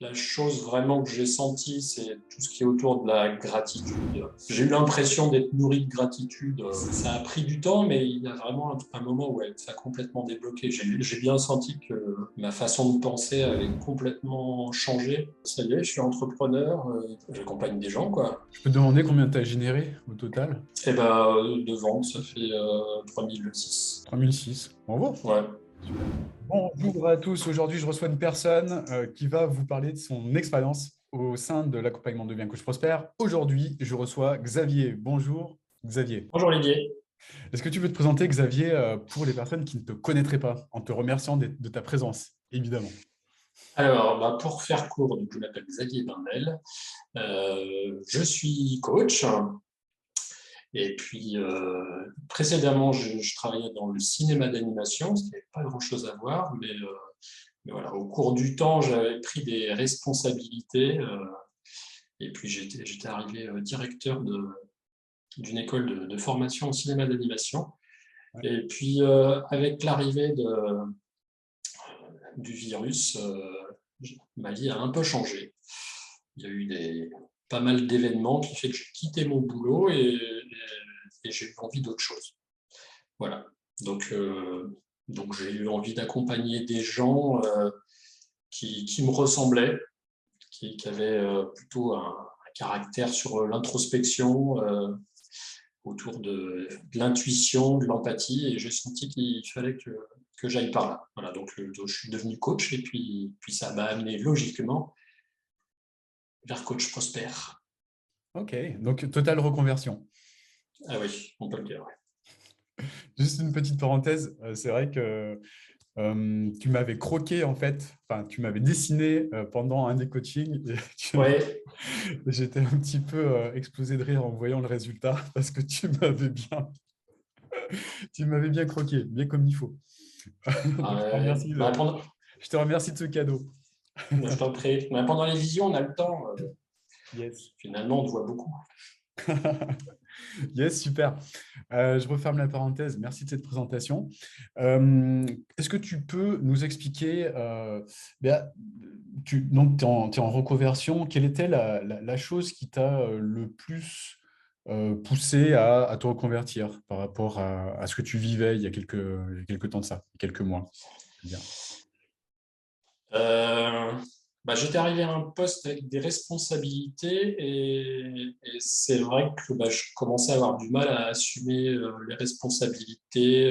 La chose vraiment que j'ai sentie, c'est tout ce qui est autour de la gratitude. J'ai eu l'impression d'être nourri de gratitude. Ça a pris du temps, mais il y a vraiment un moment où ça a complètement débloqué. J'ai bien senti que ma façon de penser avait complètement changé. Ça y est, je suis entrepreneur, j'accompagne des gens, quoi. Je peux te demander combien tu as généré au total? Et ben, de vente, ça fait 3006. 3006. Bravo. Ouais. Super. Bonjour à tous. Aujourd'hui, je reçois une personne qui va vous parler de son expérience au sein de l'accompagnement de Bien Coach Prospère. Aujourd'hui, je reçois Xavier. Bonjour, Xavier. Bonjour Olivier. Est-ce que tu peux te présenter, Xavier, pour les personnes qui ne te connaîtraient pas, en te remerciant de ta présence, évidemment? Alors, bah, pour faire court, donc, je m'appelle Xavier Bindel. Je suis coach. Et puis, précédemment, je travaillais dans le cinéma d'animation, ce qui n'avait pas grand-chose à voir, mais voilà, au cours du temps, j'avais pris des responsabilités, et puis j'étais arrivé directeur d'une école de formation au cinéma d'animation. Ouais. Et puis, avec l'arrivée du virus, ma vie a un peu changé. Il y a eu pas mal d'événements qui fait que j'ai quitté mon boulot et j'ai eu envie d'autre chose. Voilà. Donc j'ai eu envie d'accompagner des gens qui me ressemblaient, qui avaient plutôt un caractère sur l'introspection, autour de l'intuition, de l'empathie, et j'ai senti qu'il fallait que j'aille par là. Voilà, donc je suis devenu coach, et puis ça m'a amené logiquement vers Coach Prosper. Ok, donc totale reconversion. Ah oui, on peut le dire. Ouais. Juste une petite parenthèse, c'est vrai que tu m'avais croqué en fait, enfin tu m'avais dessiné pendant un des coachings et Ouais. j'étais un petit peu explosé de rire en voyant le résultat parce que tu m'avais bien croqué, bien comme il faut. Donc Bah, pendant, je te remercie de ce cadeau. je t'en prie. Bah, pendant les visions, on a le temps. Yes. Finalement, on te voit beaucoup. Yes, super. Je referme la parenthèse. Merci de cette présentation. Est-ce que tu peux nous expliquer, donc tu es en reconversion, quelle était la chose qui t'a le plus poussé à te reconvertir par rapport à ce que tu vivais il y a quelques temps de ça, quelques mois, je veux dire. Euh, Bah, j'étais arrivé à un poste avec des responsabilités et c'est vrai que bah, je commençais à avoir du mal à assumer les responsabilités,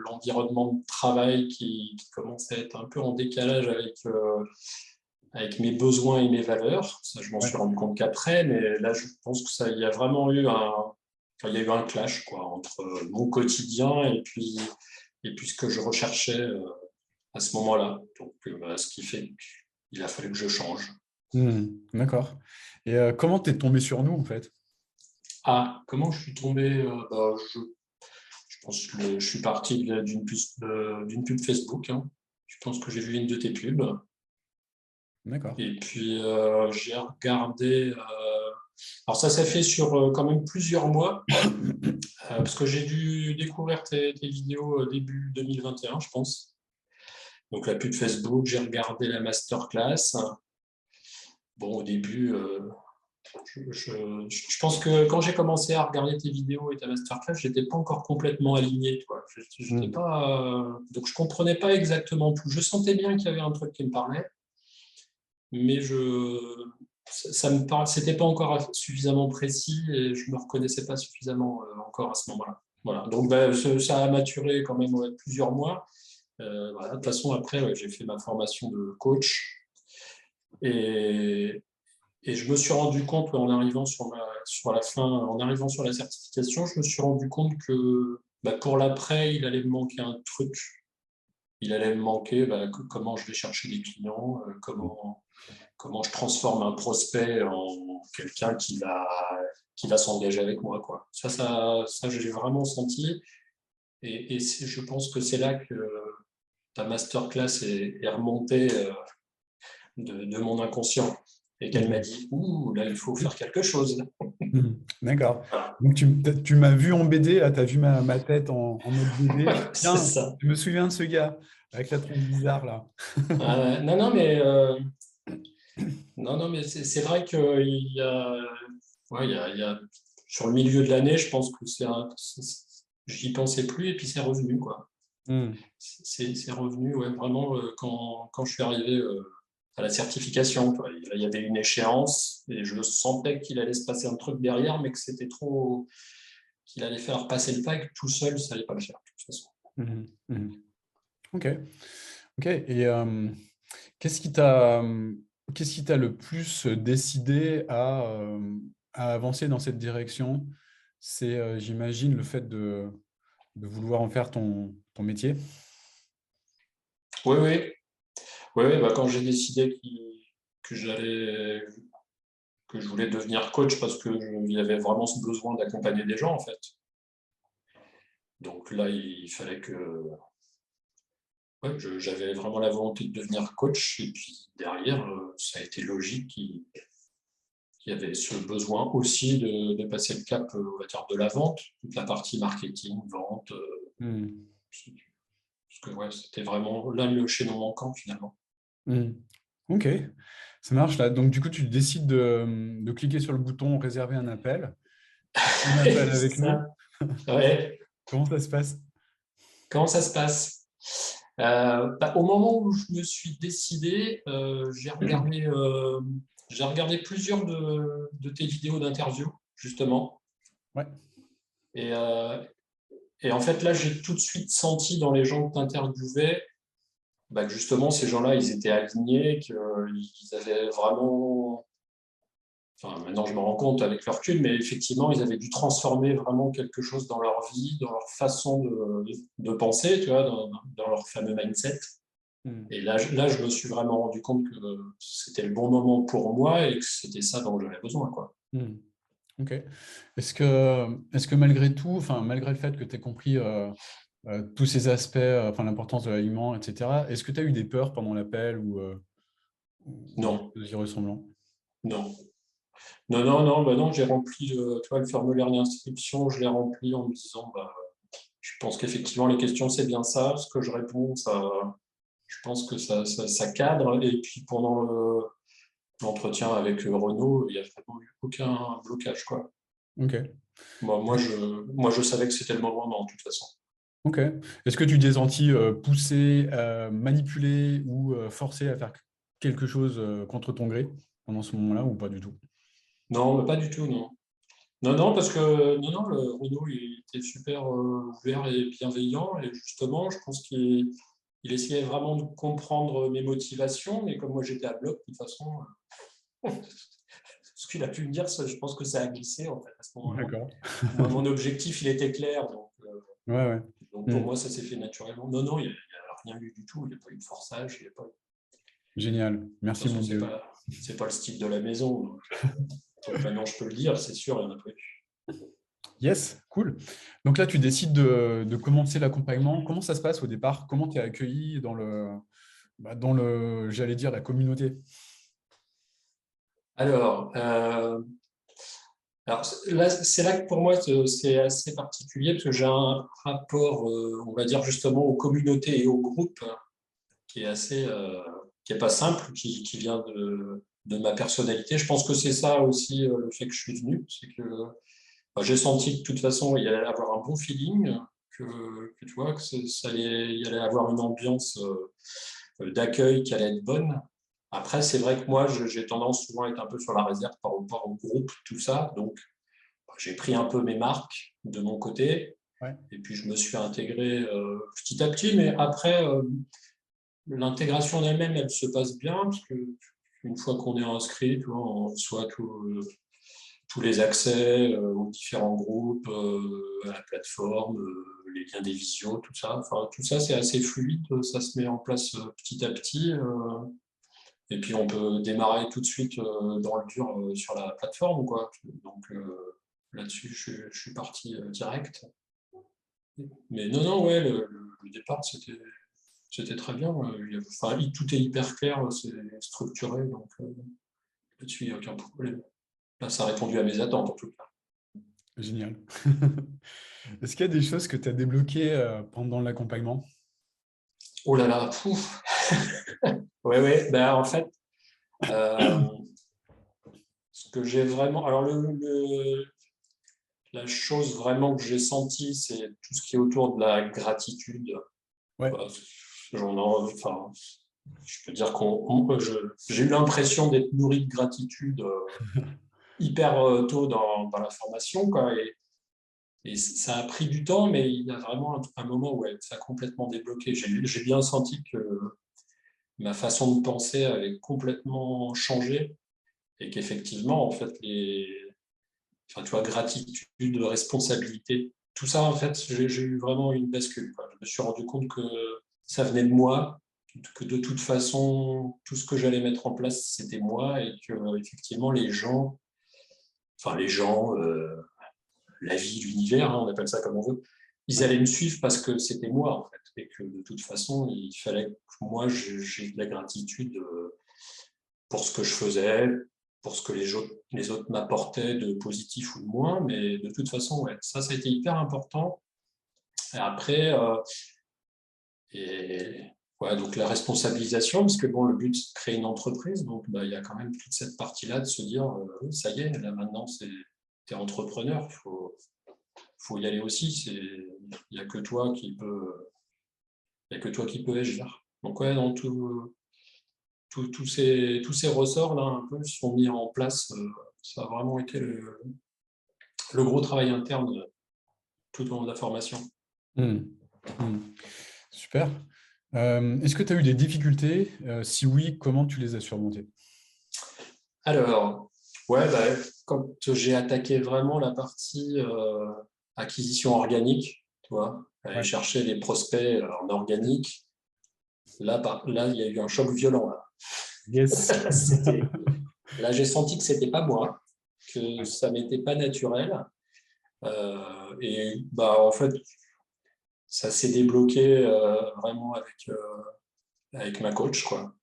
l'environnement de travail qui commençait à être un peu en décalage avec mes besoins et mes valeurs. Ça, je m'en suis Ouais. rendu compte qu'après, mais là, je pense que ça, il y a vraiment eu il y a eu un clash quoi, entre mon quotidien et puis ce que je recherchais à ce moment-là. Donc, bah, ce qui fait qu'il a fallu que je change. D'accord. Et comment t'es tombé sur nous, en fait? Ah, comment je suis tombé bah, je pense que je suis parti d'une pub Facebook. Hein. Je pense que j'ai vu une de tes pubs. D'accord. Et puis, j'ai regardé. Alors, ça s'est fait sur quand même plusieurs mois, parce que j'ai dû découvrir tes vidéos début 2021, je pense. Donc, la pub Facebook, j'ai regardé la masterclass. Bon, au début, je pense que quand j'ai commencé à regarder tes vidéos et ta masterclass, j'étais pas encore complètement aligné, toi. J'étais Hmm. pas, donc je comprenais pas exactement tout. Je sentais bien qu'il y avait un truc qui me parlait, mais ça me parle, c'était pas encore suffisamment précis et je me reconnaissais pas suffisamment encore à ce moment-là. Voilà. Donc bah, ça a maturé quand même plusieurs mois. Voilà. De toute façon, après, ouais, j'ai fait ma formation de coach et, Et je me suis rendu compte, en arrivant sur la fin, en arrivant sur la certification, je me suis rendu compte que bah, pour l'après, il allait me manquer un truc. Il allait me manquer bah, comment je vais chercher des clients, comment je transforme un prospect en quelqu'un qui va s'engager avec moi, quoi. Ça j'ai vraiment senti. Et je pense que c'est là que ta masterclass est remontée de mon inconscient et qu'elle m'a Ok. dit, ouh, là, il faut faire quelque chose. D'accord. Voilà. Donc, tu m'as vu en BD, là, tu as vu ma tête en mode BD. C'est Tiens, ça. je me souviens de ce gars avec la tronche bizarre, là. Non, non, mais Non, non, mais c'est vrai qu'il y a, ouais, il y a, sur le milieu de l'année, je pense que j'y pensais plus et puis c'est revenu, quoi. Hmm. C'est revenu, ouais, vraiment quand je suis arrivé à la certification, quoi. Il y avait une échéance et je sentais qu'il allait se passer un truc derrière, mais que c'était trop, qu'il allait faire passer le pas et que tout seul, ça allait pas le faire, de toute façon. Mhm. Mhm. Ok. Ok. Et qu'est-ce qui t'a le plus décidé à avancer dans cette direction? C'est, j'imagine, le fait de vouloir en faire ton métier. Oui, oui, oui, oui, bah, quand j'ai décidé que que je voulais devenir coach parce que il y avait vraiment ce besoin d'accompagner des gens, en fait. Donc là, il fallait que, ouais, j'avais vraiment la volonté de devenir coach et puis derrière, ça a été logique qu'il y avait ce besoin aussi de passer le cap, on va dire, de la vente, toute la partie marketing, vente, Hmm. parce que ouais, c'était vraiment là le chaînon manquant finalement. Hmm. Ok, ça marche là. Donc du coup, tu décides de cliquer sur le bouton réserver un appel. Tu fais un appel C'est avec nous. ça. Ouais. Comment ça se passe? Comment ça se passe? Bah, au moment où je me suis décidé, j'ai regardé plusieurs de tes vidéos d'interview, justement. Ouais. Et, et en fait, là, j'ai tout de suite senti dans les gens que tu interviewais bah, que justement, ces gens-là, ils étaient alignés, qu'ils avaient vraiment. Enfin, maintenant, je me rends compte avec le recul, mais effectivement, ils avaient dû transformer vraiment quelque chose dans leur vie, dans leur façon de penser, tu vois, dans leur fameux mindset. Hmm. Et là, je me suis vraiment rendu compte que c'était le bon moment pour moi et que c'était ça dont j'avais besoin, quoi. Hmm. Ok. Est-ce que malgré tout, enfin, malgré le fait que tu aies compris tous ces aspects, enfin, l'importance de l'aliment, etc., est-ce que tu as eu des peurs pendant l'appel ou des Non, choses y ressemblant? non. Non, non, non, bah non, j'ai rempli tu vois, le formulaire d'inscription, je l'ai rempli en me disant, bah, je pense qu'effectivement, les questions, c'est bien ça. Ce que je réponds, je pense que ça cadre. Et puis pendant l'entretien avec Renaud, il n'y a vraiment eu aucun blocage, quoi. Ok. Moi, je savais que c'était le moment, de toute façon. Ok. Est-ce que tu t'es senti poussé, manipulé ou forcé à faire quelque chose contre ton gré pendant ce moment-là ou pas du tout? Non, mais pas du tout, non. Non, non, parce que non, non, le Renaud, il était super ouvert et bienveillant. Et justement, je pense qu'il essayait vraiment de comprendre mes motivations. Mais comme moi, j'étais à bloc, de toute façon, ce qu'il a pu me dire, je pense que ça a glissé, en fait, à ce moment-là. D'accord. Moi, mon objectif, il était clair. Ouais, ouais. Donc pour Hmm. moi, ça s'est fait naturellement. Non, non, il n'y a rien eu du tout. Il n'y a pas eu de forçage. Il y a pas... De Génial. toute Merci, façon, mon Dieu. c'est pas le style de la maison. Donc maintenant, je peux le dire, c'est sûr, il y en a pas eu. Yes, cool. Donc là, tu décides de commencer l'accompagnement. Comment ça se passe au départ? Comment tu es accueilli dans le, j'allais dire, la communauté? Alors, là, c'est là que pour moi, c'est assez particulier parce que j'ai un rapport, on va dire justement aux communautés et aux groupes qui est assez, qui est pas simple, qui vient de ma personnalité. Je pense que c'est ça aussi le fait que je suis venu, c'est que j'ai senti que de toute façon il y allait avoir un bon feeling, que tu vois que il y allait avoir une ambiance d'accueil qui allait être bonne. Après, c'est vrai que moi, j'ai tendance souvent à être un peu sur la réserve par rapport au groupe, tout ça. Donc, j'ai pris un peu mes marques de mon côté Ouais. et puis je me suis intégré petit à petit. Mais après, l'intégration en elle-même, elle se passe bien parce que une fois qu'on est inscrit, tu vois, on reçoit tous les accès aux différents groupes, à la plateforme, les liens des visios, tout ça. Enfin, tout ça, c'est assez fluide, ça se met en place petit à petit. Et puis, on peut démarrer tout de suite dans le dur sur la plateforme, quoi. Donc, là-dessus, je suis parti direct. Mais non, non, ouais, le départ, c'était très bien. Enfin, tout est hyper clair, c'est structuré, donc là-dessus, il n'y a aucun problème. Là, ça a répondu à mes attentes, en tout cas. Génial. Est-ce qu'il y a des choses que tu as débloquées pendant l'accompagnement? Oh là là, pouf. Ouais, ouais, ben, en fait, que j'ai vraiment. Alors, la chose vraiment que j'ai sentie, c'est tout ce qui est autour de la gratitude. Ouais. Enfin, je peux dire j'ai eu l'impression d'être nourri de gratitude hyper tôt dans la formation, quoi, et ça a pris du temps, mais il y a vraiment un moment où ça a complètement débloqué. J'ai bien senti que ma façon de penser avait complètement changé et qu'effectivement, en fait, enfin, tu vois, gratitude, responsabilité, tout ça, en fait, j'ai eu vraiment une bascule, quoi. Je me suis rendu compte que ça venait de moi, que de toute façon, tout ce que j'allais mettre en place, c'était moi, et que effectivement, les gens, la vie, l'univers, hein, on appelle ça comme on veut, ils allaient me suivre parce que c'était moi, en fait, et que de toute façon, il fallait que moi, j'ai de la gratitude pour ce que je faisais, pour ce que les autres m'apportaient de positif ou de moins, mais de toute façon, ça a été hyper important. Et après, et, donc la responsabilisation, parce que bon, le but, c'est de créer une entreprise, donc bah, il y a quand même toute cette partie-là de se dire, oui, ça y est, là maintenant, tu es entrepreneur, faut y aller aussi, il n'y a que toi qui peux agir. Donc ouais, dans tous ces ressorts-là, un peu, sont mis en place. Ça a vraiment été le gros travail interne tout au long de la formation. Mmh. Mmh. Super. Est-ce que tu as eu des difficultés? Si oui, comment tu les as surmontées? Alors, quand j'ai attaqué vraiment la partie acquisition organique, tu vois, aller Ouais. chercher les prospects en organique, là, il y a eu un choc violent. Là, Yes. là j'ai senti que c'était pas moi, que Ouais. ça m'était pas naturel. Et bah, en fait, ça s'est débloqué vraiment avec ma coach, quoi.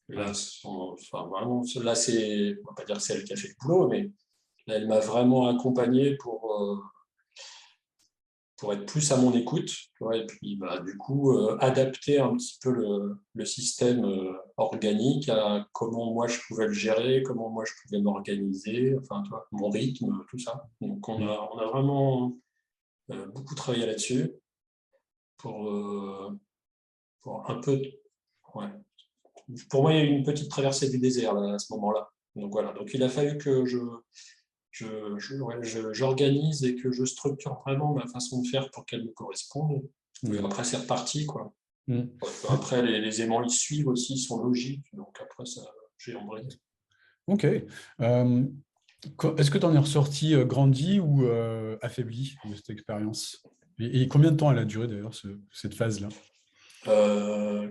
Là, Ouais. enfin, vraiment, là, on va pas dire que c'est elle qui a fait le boulot, mais là, elle m'a vraiment accompagné pour être plus à mon écoute, tu vois, et puis bah, du coup, adapter un petit peu le système organique à comment moi je pouvais le gérer, comment moi je pouvais m'organiser, enfin, tu vois, mon rythme, tout ça. Donc, Mmh. on a vraiment beaucoup travaillé là-dessus pour, un peu. Ouais. Pour moi, il y a eu une petite traversée du désert là, à ce moment-là. Donc voilà. Donc il a fallu que j'organise et que je structure vraiment ma façon de faire pour qu'elle me corresponde. Et Mmh. après, c'est reparti, quoi. Mmh. Ouais, après, les aimants, ils suivent aussi, ils sont logiques. Donc après, ça, j'ai embrayé. Ok. Est-ce que tu en es ressorti grandi ou affaibli de cette expérience? Et combien de temps elle a duré d'ailleurs, cette phase-là?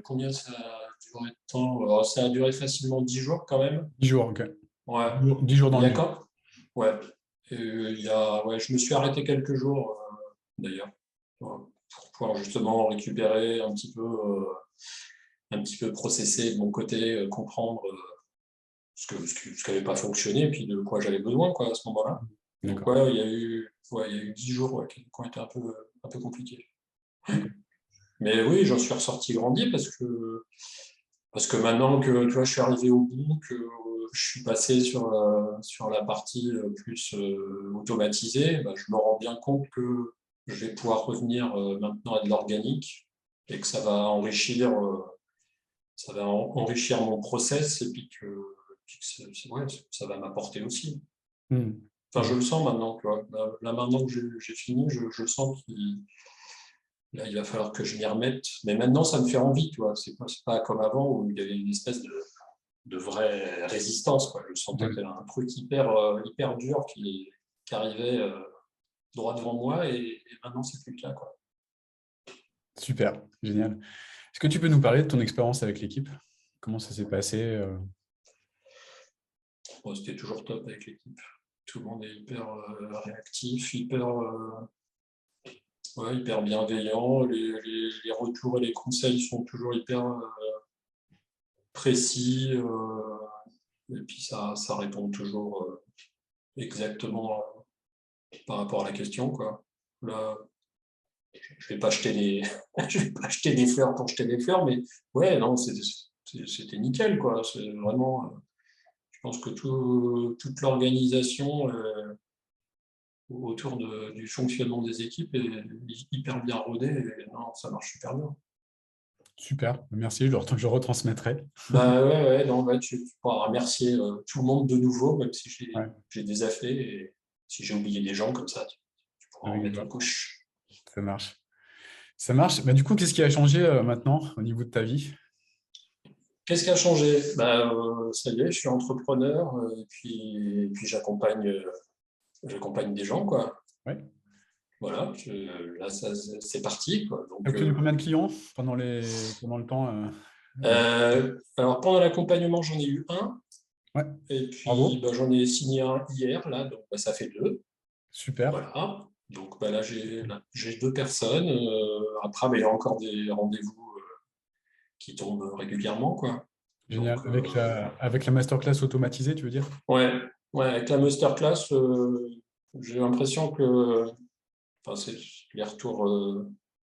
Combien ça a duré de temps? Alors, ça a duré facilement 10 jours quand même. 10 jours, ok. Ouais. 10 jours Il dans y le a dur. quand? Ouais. Je me suis arrêté quelques jours d'ailleurs, pour pouvoir justement récupérer un petit peu processer de mon côté, comprendre ce qui n'avait pas fonctionné, et puis de quoi j'avais besoin, quoi, à ce moment-là. Donc D'accord. il y a eu 10 jours qui ont été un peu compliqués. Ok. Mais oui, j'en suis ressorti grandi parce que maintenant que tu vois, je suis arrivé au bout, que je suis passé sur la partie plus automatisée, bah, je me rends bien compte que je vais pouvoir revenir maintenant à de l'organique et que ça va enrichir mon process et puis que ouais, ça va m'apporter aussi. Hmm. Enfin, je Hmm. le sens maintenant, tu vois. Là, maintenant que j'ai fini, je sens là, il va falloir que je m'y remette. Mais maintenant, ça me fait envie, tu vois. C'est pas comme avant où il y avait une espèce de vraie résistance, quoi. Je sentais Ouais. qu'il y avait un truc hyper dur qui arrivait droit devant moi et maintenant, c'est plus le cas, quoi. Super, génial. Est-ce que tu peux nous parler de ton expérience avec l'équipe? Comment ça s'est passé? Bon, c'était toujours top avec l'équipe. Tout le monde est hyper réactif, hyper bienveillant. Les retours et les conseils sont toujours hyper précis. Et puis ça répond toujours exactement par rapport à la question, quoi. Là, je vais pas acheter je vais pas acheter des fleurs pour jeter des fleurs, mais ouais, non, c'était nickel, quoi. C'est vraiment, pense que toute l'organisation autour du fonctionnement des équipes est hyper bien rodée. Et non, ça marche super bien. Super, merci, je retransmettrai. Bah ouais, non, tu pourras remercier tout le monde de nouveau, même si Ouais, j'ai des affaires et si j'ai oublié des gens comme ça, tu pourras en avec mettre joie. une couche. Ça marche. Ça marche. Bah, du coup, qu'est-ce qui a changé maintenant au niveau de ta vie? Qu'est-ce qui a changé? Bah, ça y est, je suis entrepreneur et puis j'accompagne des gens, quoi. Ouais. Voilà, là, c'est parti, quoi. Tu as Donc, obtenu combien de clients pendant le temps alors, pendant l'accompagnement, j'en ai eu un. Ouais, Et puis, bravo. bah, j'en ai signé un hier, là, donc bah, ça fait deux. Super. Voilà. Donc bah, j'ai deux personnes. Après, bah, il y a encore des rendez-vous qui tombent régulièrement, quoi. Génial. Donc, Avec la masterclass automatisée, tu veux dire? ouais, ouais, avec la masterclass, j'ai l'impression que, enfin, c'est les retours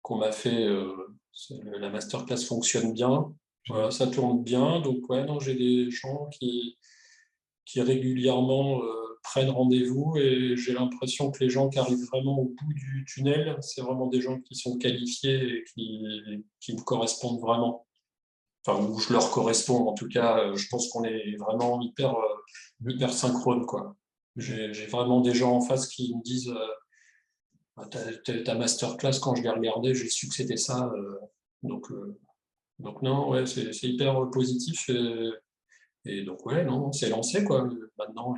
qu'on m'a fait, la masterclass fonctionne bien. Voilà, Génial. ça tourne bien. Donc, ouais, non, j'ai des gens qui régulièrement prennent rendez-vous et j'ai l'impression que les gens qui arrivent vraiment au bout du tunnel, c'est vraiment des gens qui sont qualifiés et qui me correspondent vraiment. Enfin, où je leur corresponds. En tout cas, je pense qu'on est vraiment hyper synchrone, quoi. J'ai vraiment des gens en face qui me disent ta masterclass, quand je l'ai regardée, j'ai su que c'était ça. Donc, euh, donc non, ouais, c'est hyper positif. Et donc, ouais, non, c'est lancé, quoi. Maintenant,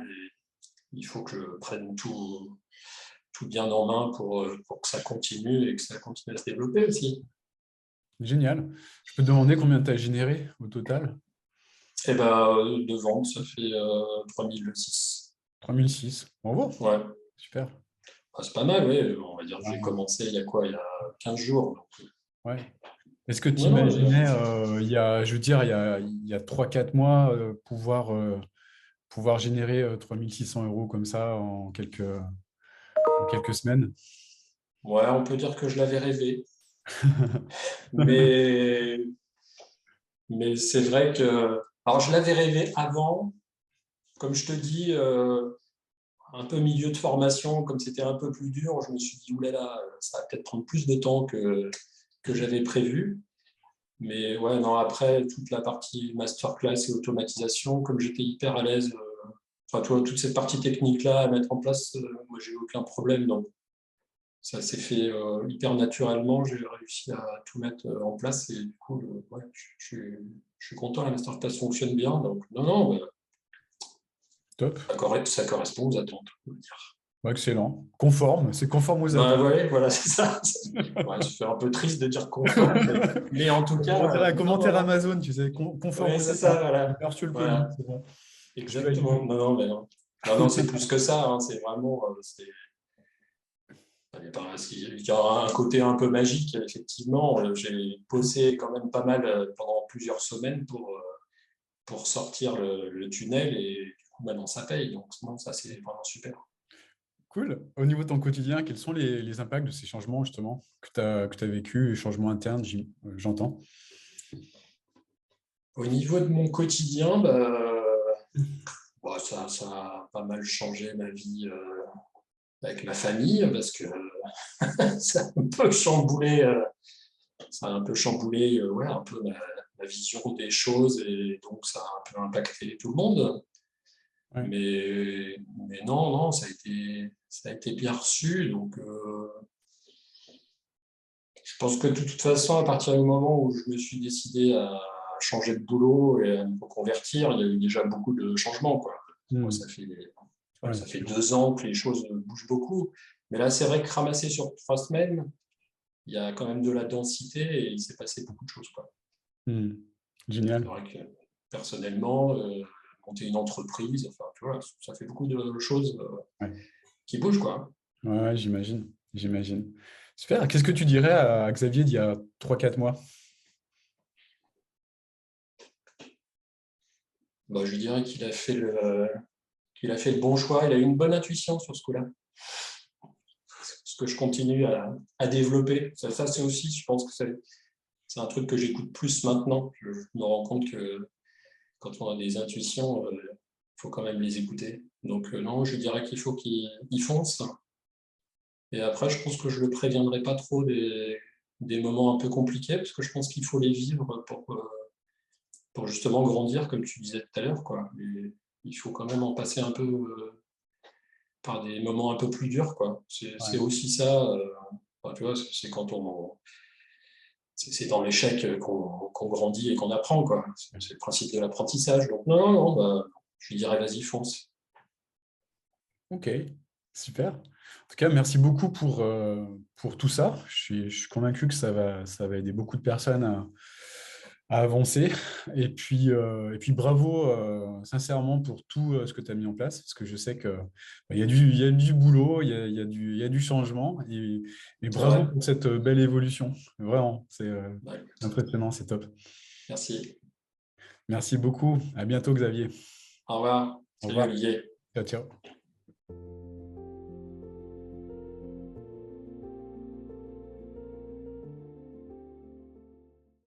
il faut que je prenne tout bien en main pour que ça continue et que ça continue à se développer aussi. Génial. Je peux te demander combien tu as généré au total? Et ben, de vente, ça fait 3006. 3006. Bravo. Ouais. Super. Ah, c'est pas mal, oui. On va dire que j'ai Ah, commencé il y a quoi? Il y a 15 jours. Donc, ouais. Est-ce que tu non, non, imaginais, je veux dire, il y a 3-4 mois, pouvoir générer 3600 € comme ça en quelques semaines? ouais, on peut dire que je l'avais rêvé. Mais, mais c'est vrai que. Alors, je l'avais rêvé avant. Comme je te dis, un peu milieu de formation, comme c'était un peu plus dur, je me suis dit, oulala, ça va peut-être prendre plus de temps que j'avais prévu. Mais ouais, non, après, toute la partie masterclass et automatisation, comme j'étais hyper à l'aise, enfin, toi, toute cette partie technique-là à mettre en place, moi, j'ai eu aucun problème. Donc, ça s'est fait hyper naturellement. J'ai réussi à tout mettre en place et du coup, ouais, je suis content, la masterclass fonctionne bien. Donc, non, non, bah, Top. ça correspond aux attentes, on va dire. Ouais, excellent. Conforme. C'est conforme aux Bah attentes. ouais, voilà, c'est ça. Ouais, ça fait un peu triste de dire conforme, mais en tout On cas, dirait un non, non, commentaire non. Amazon, tu sais, conforme Ouais, aux c'est ça, attentes. J'ai voilà. reçu le colis, Voilà, c'est bon. Je valide. exactement. Non, non, mais non. Non, non, c'est plus que ça. Hein. C'est vraiment. Il y aura un côté un peu magique, effectivement. J'ai bossé quand même pas mal pendant plusieurs semaines pour sortir le tunnel et du coup, maintenant, ça paye. Donc, non, ça, c'est vraiment super. Cool. Au niveau de ton quotidien, quels sont les impacts de ces changements, justement, que tu as vécu, les changements internes, j'entends? Au niveau de mon quotidien, bah, ça a pas mal changé ma vie avec ma famille parce que ça a un peu chamboulé, ouais, un peu ma vision des choses et donc ça a un peu impacté tout le monde. Ouais. Mais non, non, ça a été bien reçu. Donc, je pense que de toute façon, à partir du moment où je me suis décidé à changer de boulot et à me reconvertir, il y a eu déjà beaucoup de changements, quoi. Moi, Hmm. Ouais, ça fait 2 ans que les choses bougent beaucoup. Mais là, c'est vrai que ramassé sur 3 semaines, il y a quand même de la densité et il s'est passé beaucoup de choses, quoi. hmm. C'est Génial. vrai que personnellement, monter une entreprise, enfin, tu vois, ça fait beaucoup de choses Ouais. qui bougent, quoi. Ouais, j'imagine. J'imagine. Super. Qu'est-ce que tu dirais à Xavier d'il y a 3-4 mois? Bah, je dirais qu'il a fait le bon choix. Il a eu une bonne intuition sur ce coup-là. Ce que je continue à développer. Ça c'est aussi, je pense que c'est un truc que j'écoute plus maintenant. Je me rends compte que quand on a des intuitions, faut quand même les écouter. Donc non, je dirais qu'il faut qu'ils foncent. Et après, je pense que je le préviendrai pas trop des moments un peu compliqués, parce que je pense qu'il faut les vivre pour justement grandir, comme tu disais tout à l'heure, quoi. Et il faut quand même en passer un peu par des moments un peu plus durs, quoi. C'est Ouais, aussi ça, enfin, tu vois, c'est quand c'est dans l'échec qu'on grandit et qu'on apprend, quoi. C'est le principe de l'apprentissage. Donc non, non, bah, je lui dirais vas-y, fonce. ok, super. En tout cas, merci beaucoup pour tout ça. Je suis convaincu que ça va aider beaucoup de personnes à avancer. Et puis bravo sincèrement pour tout ce que tu as mis en place, parce que je sais que il y a du boulot, il y a du changement. Et C'est bravo vrai. pour cette belle évolution. Vraiment, c'est Bah, écoute, impressionnant, c'est top. merci. Merci beaucoup. À bientôt, Xavier. Au revoir. Au Salut revoir. Olivier. Ciao, ciao.